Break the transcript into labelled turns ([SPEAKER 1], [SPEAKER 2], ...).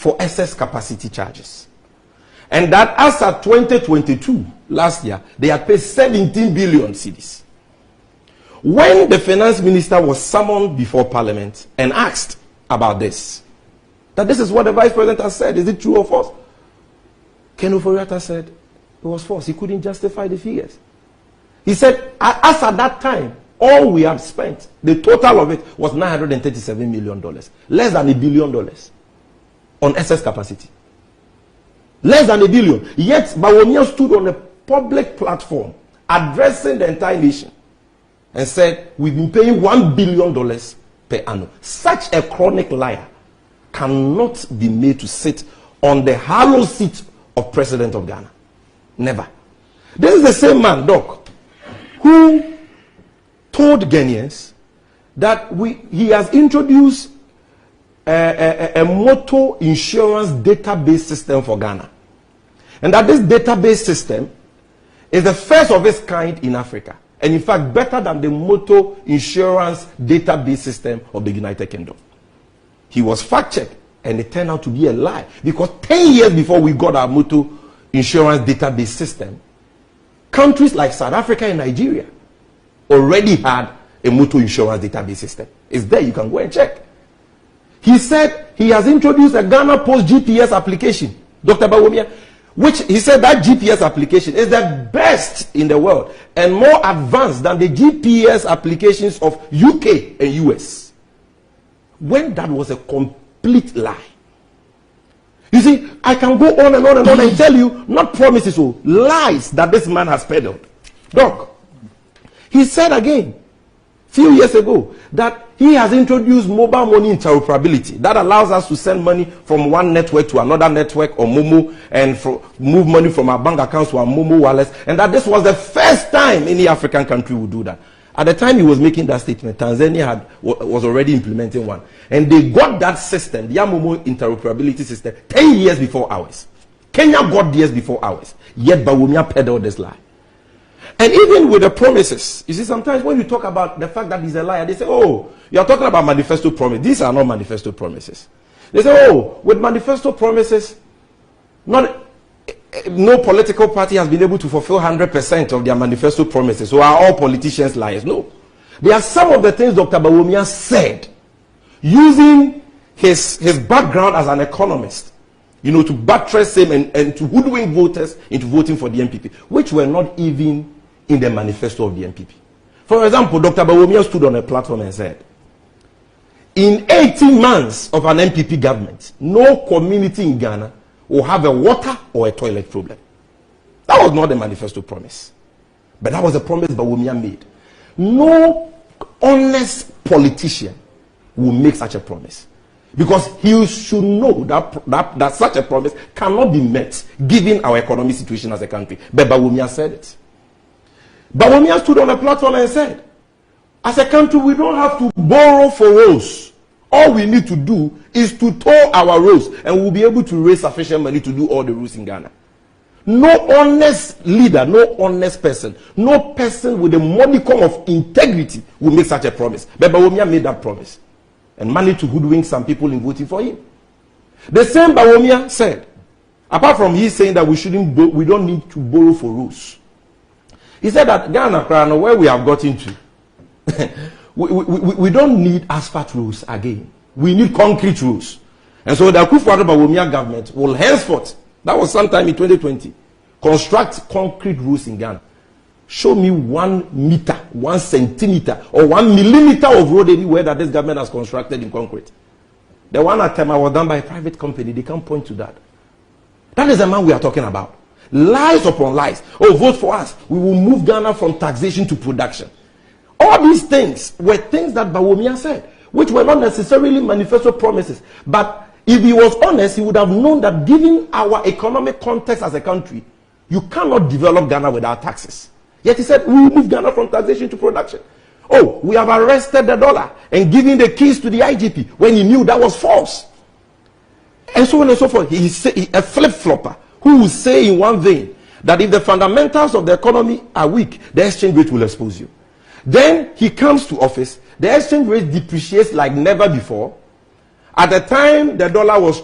[SPEAKER 1] for excess capacity charges. And that as at 2022, last year, they had paid 17 billion cedis. When the finance minister was summoned before parliament and asked about this, that this is what the vice president has said, is it true or false? Ken Ofori-Atta said it was false. He couldn't justify the figures. He said, as at that time, all we have spent, the total of it was $937 million, less than $1 billion on excess capacity. Less than $1 billion. Yet, Bawuliar stood on a public platform addressing the entire nation and said, we've been paying $1 billion per annum. Such a chronic liar cannot be made to sit on the hallowed seat of President of Ghana. Never. This is the same man, Doc, who told Ghanaians that he has introduced a motor insurance database system for Ghana. And that this database system is the first of its kind in Africa. And in fact, better than the motor insurance database system of the United Kingdom. He was fact-checked, and it turned out to be a lie. Because 10 years before we got our motor insurance database system, countries like South Africa and Nigeria already had a motor insurance database system. It's there, you can go and check. He said he has introduced a Ghana Post GPS application, Dr. Bawuliar, which he said that GPS application is the best in the world and more advanced than the GPS applications of UK and US. When that was a complete lie. You see, I can go on and on and on and tell you, not promises, lies that this man has peddled. Doc, he said again, few years ago, that he has introduced mobile money interoperability that allows us to send money from one network to another network or Momo and move money from our bank accounts to our Momo wallets, and that this was the first time any African country would do that. At the time he was making that statement, Tanzania was already implementing one. And they got that system, the Momo interoperability system, 10 years before ours. Kenya got theirs before ours. Yet Bawuliar peddled this lie. And even with the promises, you see, sometimes when you talk about the fact that he's a liar, they say, oh, you're talking about manifesto promises. These are not manifesto promises. They say, oh, with manifesto promises, no political party has been able to fulfill 100% of their manifesto promises. So are all politicians liars? No. There are some of the things Dr. Bawuliar said, using his background as an economist, you know, to buttress him and to hoodwink voters into voting for the NPP, which were not even in the manifesto of the NPP. For example, Dr. Bawuliar stood on a platform and said, in 18 months of an NPP government, no community in Ghana will have a water or a toilet problem. That was not the manifesto promise. But that was a promise Bawuliar made. No honest politician will make such a promise. Because he should know that such a promise cannot be met given our economic situation as a country. But Bawuliar said it. Bawuliar stood on a platform and said, as a country, we don't have to borrow for roads. All we need to do is to tow our roads, and we'll be able to raise sufficient money to do all the roads in Ghana. No honest leader, no honest person, no person with a modicum of integrity will make such a promise. But Bawuliar made that promise and managed to hoodwink some people in voting for him. The same Bawuliar said, apart from he saying that we don't need to borrow for roads, he said that Ghana, where we have gotten to, we don't need asphalt roads again. We need concrete roads. And so the Akufo-Addo government will henceforth, that was sometime in 2020, construct concrete roads in Ghana. Show me 1 meter, 1 centimeter, or 1 millimeter of road anywhere that this government has constructed in concrete. The one at Tema was done by a private company. They can't point to that. That is the man we are talking about. Lies upon lies. Oh, vote for us. We will move Ghana from taxation to production. All these things were things that Bawuliar said, which were not necessarily manifesto promises. But if he was honest, he would have known that given our economic context as a country, you cannot develop Ghana without taxes. Yet he said, we will move Ghana from taxation to production. Oh, we have arrested the dollar and given the keys to the IGP when he knew that was false. And so on and so forth. He's a flip-flopper who will say in one vein that if the fundamentals of the economy are weak, the exchange rate will expose you. Then he comes to office, the exchange rate depreciates like never before. At the time the dollar was